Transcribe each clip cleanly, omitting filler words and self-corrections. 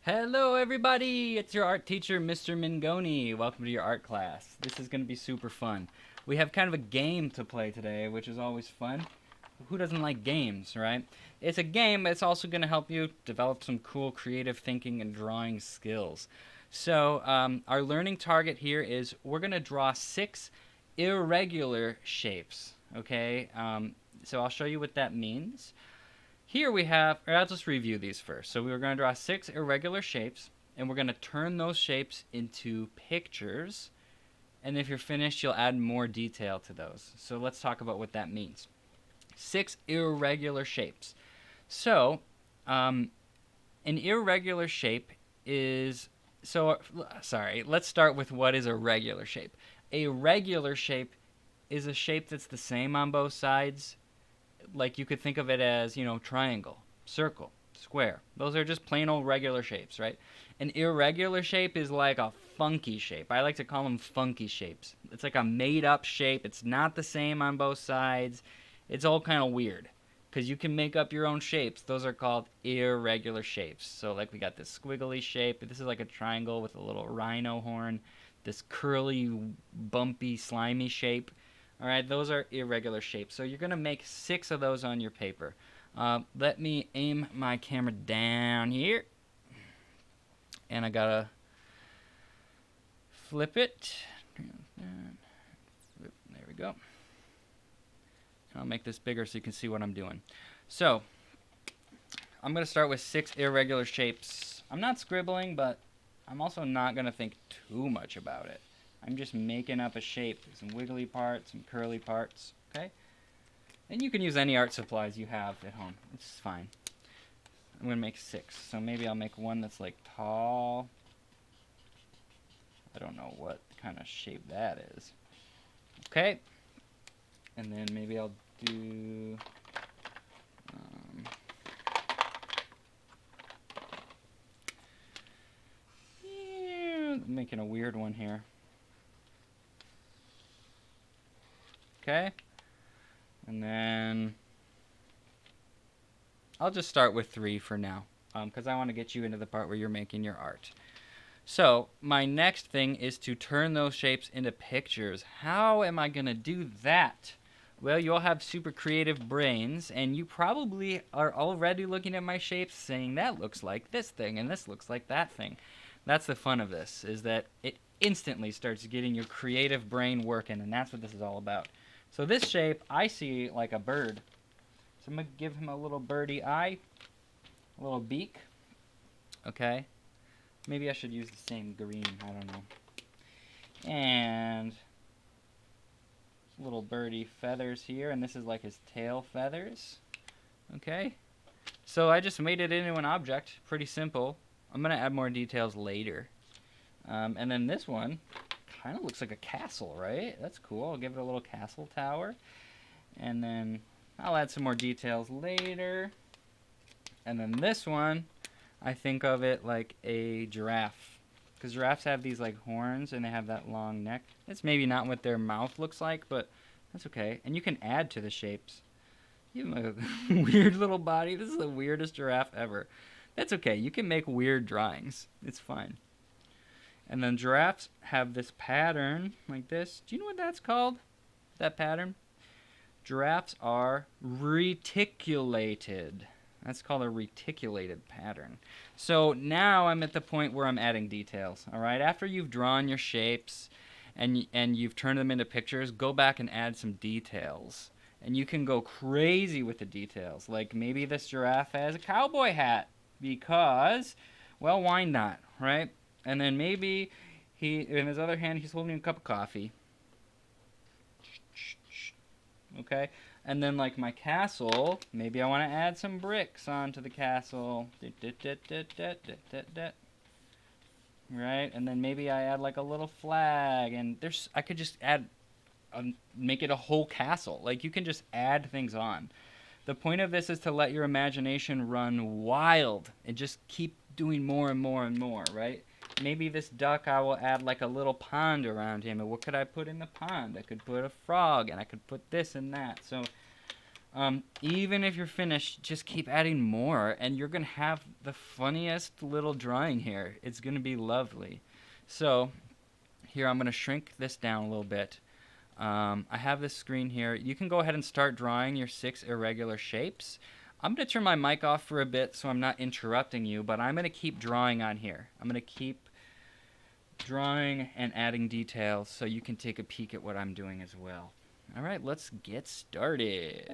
Hello everybody, it's your art teacher, Mr. Mingoni. Welcome to your art class. This is going to be super fun. We have kind of a game to play today, which is always fun. Who doesn't like games, right? It's a game, but it's also going to help you develop some cool creative thinking and drawing skills. So, our learning target here is we're going to draw 6 irregular shapes, okay? So I'll show you what that means. Here we have, or I'll just review these first. So we were going to draw 6 irregular shapes, and we're going to turn those shapes into pictures. And if you're finished, you'll add more detail to those. So let's talk about what that means. 6 irregular shapes. So, an irregular shape is, sorry, let's start with what is a regular shape. A regular shape is a shape that's the same on both sides. Like you could think of it as, triangle, circle, square. Those are just plain old regular shapes, right? An irregular shape is like a funky shape. I like to call them funky shapes. It's like a made up shape. It's not the same on both sides. It's all kind of weird because you can make up your own shapes. Those are called irregular shapes. So, like, we got this squiggly shape. This is like a triangle with a little rhino horn. This curly, bumpy, slimy shape. All right, those are irregular shapes. So you're going to make 6 of those on your paper. Let me aim my camera down here. And I got to flip it. There we go. I'll make this bigger so you can see what I'm doing. So I'm going to start with 6 irregular shapes. I'm not scribbling, but I'm also not going to think too much about it. I'm just making up a shape, some wiggly parts, some curly parts, okay? And you can use any art supplies you have at home. It's fine. I'm going to make 6. So maybe I'll make one that's like tall. I don't know what kind of shape that is. Okay. And then maybe I'll do... making a weird one here. Okay, and then I'll just start with 3 for now, because I want to get you into the part where you're making your art. So my next thing is to turn those shapes into pictures. How am I going to do that? Well, you all have super creative brains, and you probably are already looking at my shapes saying, that looks like this thing, and this looks like that thing. That's the fun of this, is that it instantly starts getting your creative brain working, and that's what this is all about. So this shape, I see like a bird. So I'm going to give him a little birdie eye, a little beak. Okay. Maybe I should use the same green, I don't know. And little birdie feathers here, and this is like his tail feathers. Okay. So I just made it into an object, pretty simple. I'm going to add more details later. And then this one kind of looks like a castle, right? That's cool. I'll give it a little castle tower. And then I'll add some more details later. And then this one, I think of it like a giraffe. Because giraffes have these like horns and they have that long neck. It's maybe not what their mouth looks like, but that's okay. And you can add to the shapes. You have a weird little body. This is the weirdest giraffe ever. That's okay. You can make weird drawings. It's fine. And then giraffes have this pattern like this. Do you know what that's called? That pattern? Giraffes are reticulated. That's called a reticulated pattern. So now I'm at the point where I'm adding details. All right. After you've drawn your shapes and you've turned them into pictures, go back and add some details. And you can go crazy with the details. Like maybe this giraffe has a cowboy hat because, well, why not, right? And then maybe in his other hand, he's holding a cup of coffee. Okay? And then like my castle, maybe I want to add some bricks onto the castle. Right? And then maybe I add like a little flag, and I could just make it a whole castle. Like you can just add things on. The point of this is to let your imagination run wild and just keep doing more and more and more, right? Maybe this duck, I will add like a little pond around him. And what could I put in the pond? I could put a frog, and I could put this and that. So Even if you're finished, just keep adding more, and you're gonna have the funniest little drawing here. It's gonna be lovely. So here I'm gonna shrink this down a little bit. I have this screen here. You can go ahead and start drawing your 6 irregular shapes. I'm gonna turn my mic off for a bit so I'm not interrupting you, but I'm gonna keep drawing on here. I'm gonna keep drawing and adding details so you can take a peek at what I'm doing as well. All right, let's get started.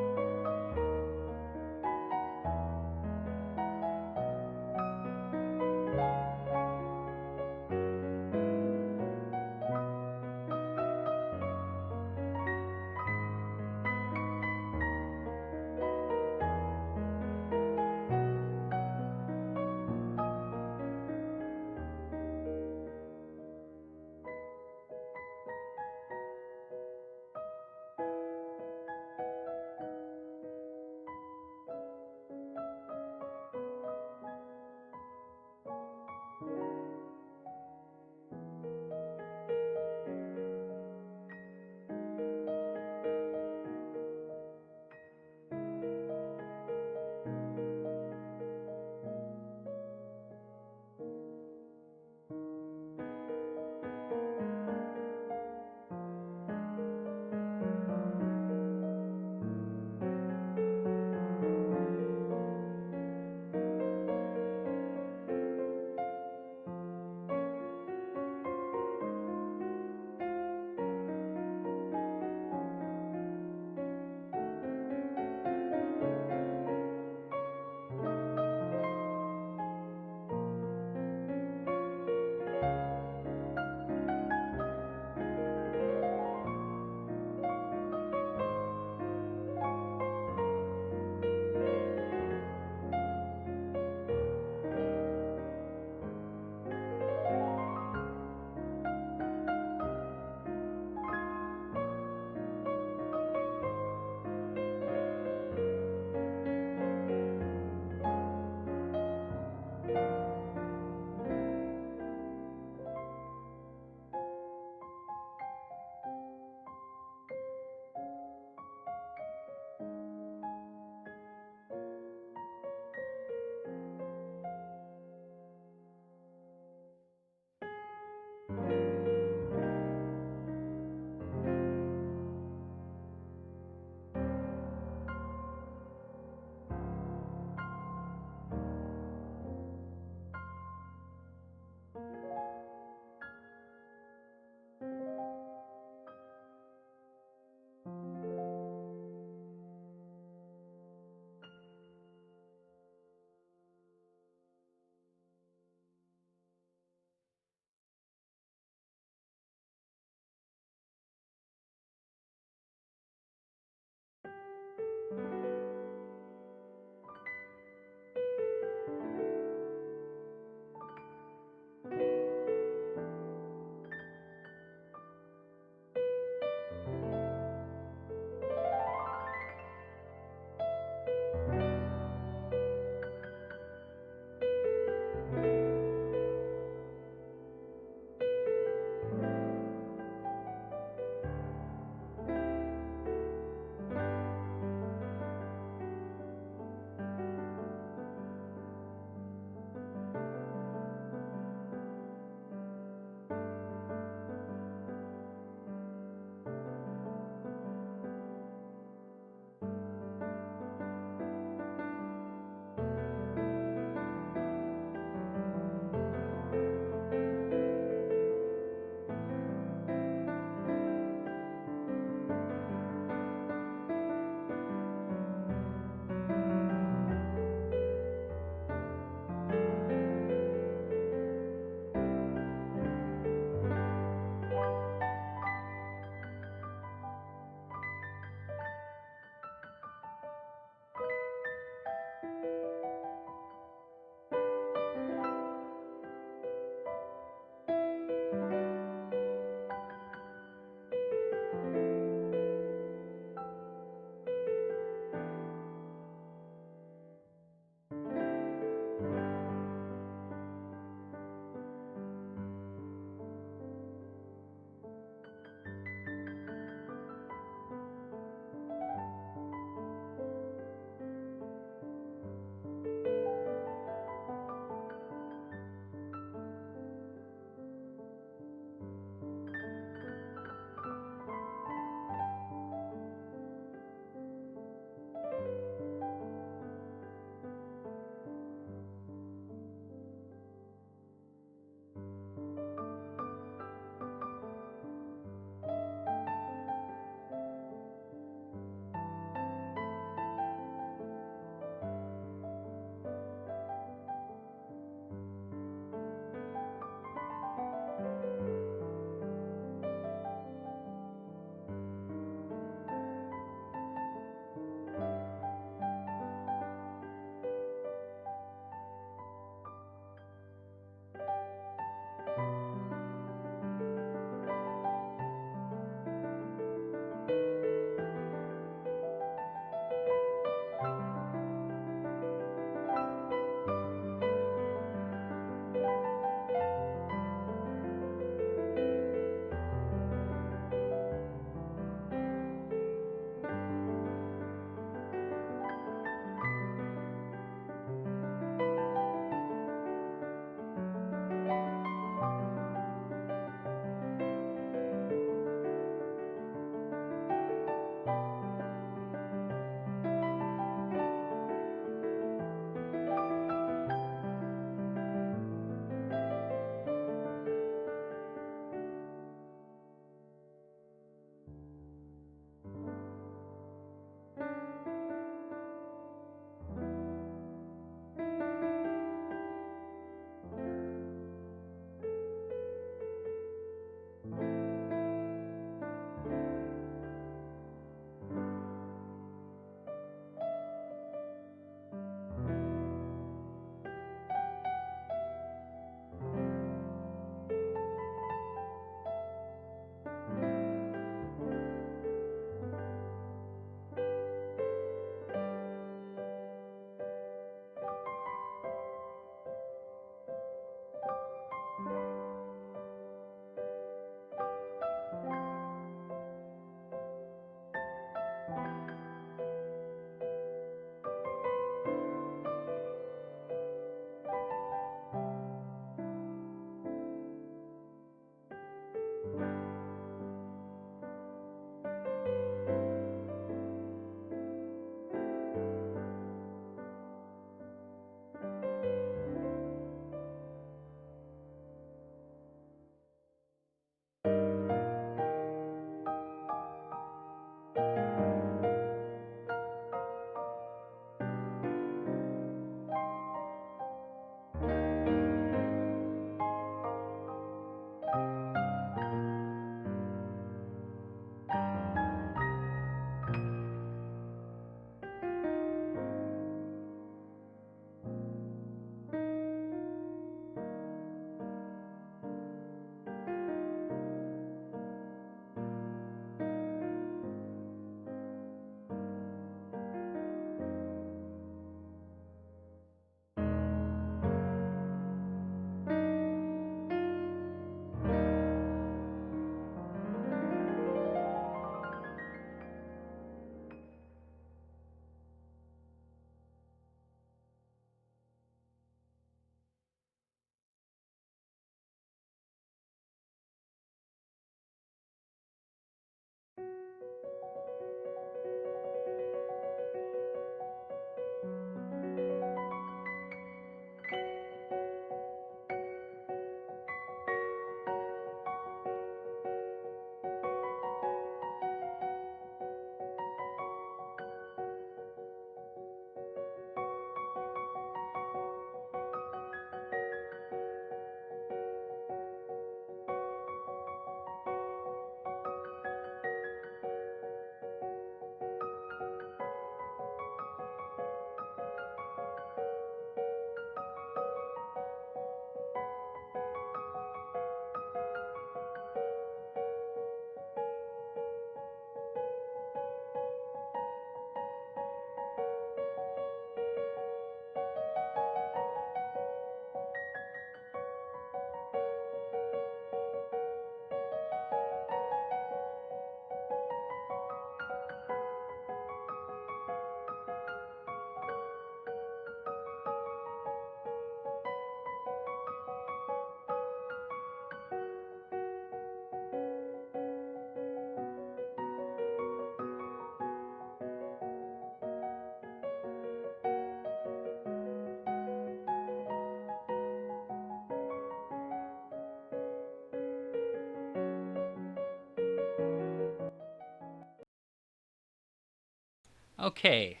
Okay,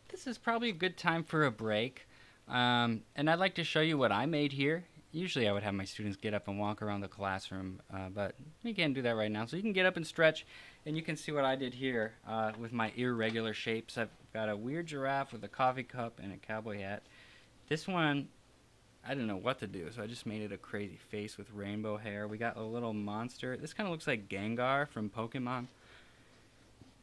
this is probably a good time for a break. And I'd like to show you what I made here. Usually I would have my students get up and walk around the classroom, but we can't do that right now. So you can get up and stretch, and you can see what I did here with my irregular shapes. I've got a weird giraffe with a coffee cup and a cowboy hat. This one, I didn't know what to do, so I just made it a crazy face with rainbow hair. We got a little monster. This kind of looks like Gengar from Pokemon.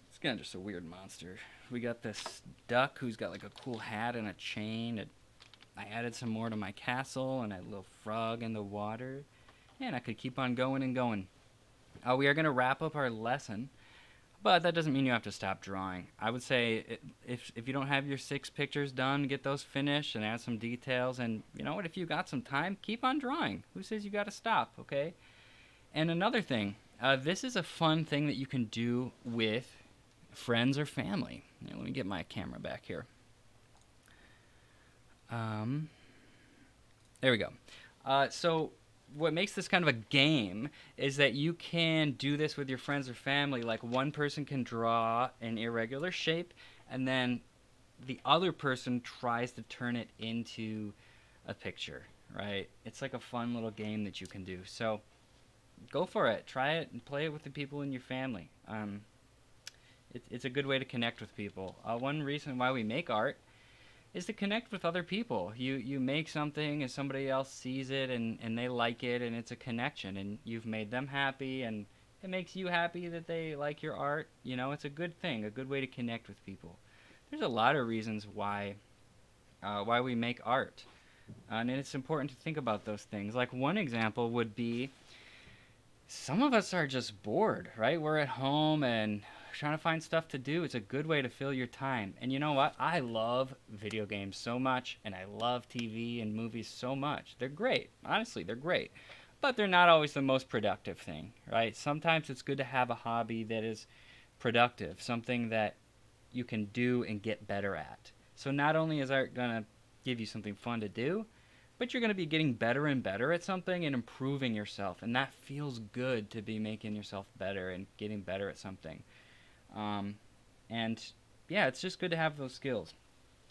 It's kind of just a weird monster. We got this duck who's got like a cool hat and a chain. I added some more to my castle, and a little frog in the water. And I could keep on going and going. We are going to wrap up our lesson, but that doesn't mean you have to stop drawing. I would say if you don't have your 6 pictures done, get those finished and add some details. And you know what? If you got some time, keep on drawing. Who says you got to stop, okay? And another thing, this is a fun thing that you can do with friends or family. Let me get my camera back here. There we go. So what makes this kind of a game is that you can do this with your friends or family. Like one person can draw an irregular shape, and then the other person tries to turn it into a picture, right? It's like a fun little game that you can do. So go for it. Try it and play it with the people in your family. It's a good way to connect with people. One reason why we make art is to connect with other people. You make something and somebody else sees it and they like it, and it's a connection, and you've made them happy, and it makes you happy that they like your art. You know, it's a good thing, a good way to connect with people. There's a lot of reasons why we make art, and it's important to think about those things. Like one example would be some of us are just bored, right? We're at home and trying to find stuff to do. It's a good way to fill your time. And you know what? I love video games so much, and I love TV and movies so much. They're great. Honestly, they're great. But they're not always the most productive thing, right? Sometimes it's good to have a hobby that is productive, something that you can do and get better at. So not only is art going to give you something fun to do, but you're going to be getting better and better at something and improving yourself. And that feels good, to be making yourself better and getting better at something. And yeah, it's just good to have those skills.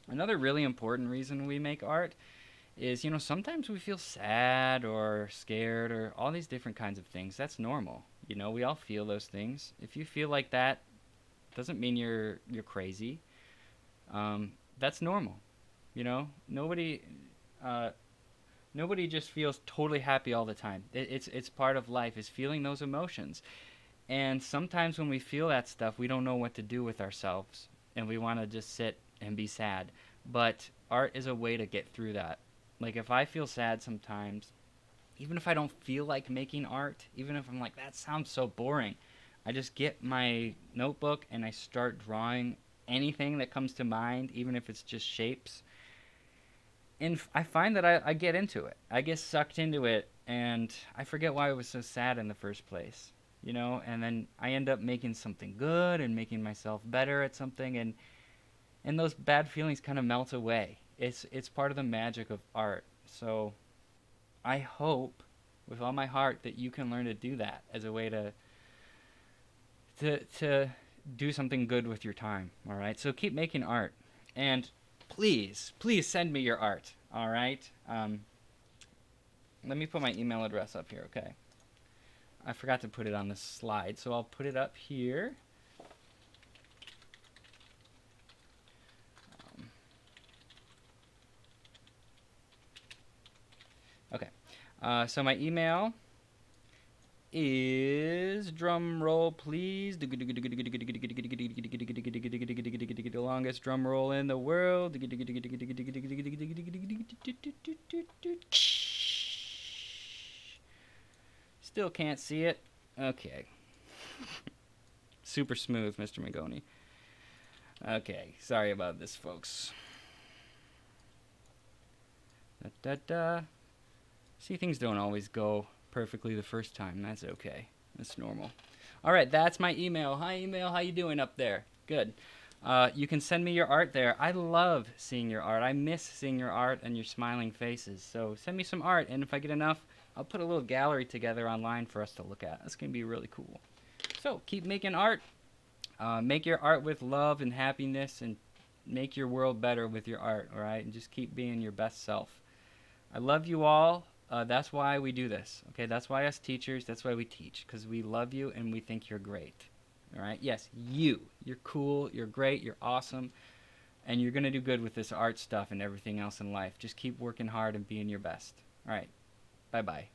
Another really important reason we make art is, sometimes we feel sad or scared or all these different kinds of things. That's normal. We all feel those things. If you feel like that, doesn't mean you're crazy. That's normal. Nobody just feels totally happy all the time. It's part of life, is feeling those emotions. And sometimes when we feel that stuff, we don't know what to do with ourselves, and we want to just sit and be sad. But art is a way to get through that. Like if I feel sad sometimes, even if I don't feel like making art, even if I'm like, that sounds so boring, I just get my notebook and I start drawing anything that comes to mind, even if it's just shapes. And I find that I get into it. I get sucked into it, and I forget why I was so sad in the first place. And then I end up making something good and making myself better at something, and those bad feelings kind of melt away. It's part of the magic of art. So I hope with all my heart that you can learn to do that as a way to do something good with your time. All right? So keep making art, and please send me your art. All right? Let me put my email address up here, okay? I forgot to put it on the slide, so I'll put it up here. Okay. So my email is, drum roll please, the longest drum roll in the world. Still can't see it. Okay. Super smooth, Mr. Mangoni. Okay, sorry about this, folks. See, things don't always go perfectly the first time. That's okay. That's normal. All right, that's my email. Hi, email. How you doing up there? Good. You can send me your art there. I love seeing your art. I miss seeing your art and your smiling faces. So send me some art, and if I get enough, I'll put a little gallery together online for us to look at. That's going to be really cool. So keep making art. Make your art with love and happiness, and make your world better with your art, all right? And just keep being your best self. I love you all. That's why we do this, okay? That's why us teachers, that's why we teach, because we love you and we think you're great, all right? Yes, you. You're cool, you're great, you're awesome, and you're going to do good with this art stuff and everything else in life. Just keep working hard and being your best. All right, bye-bye.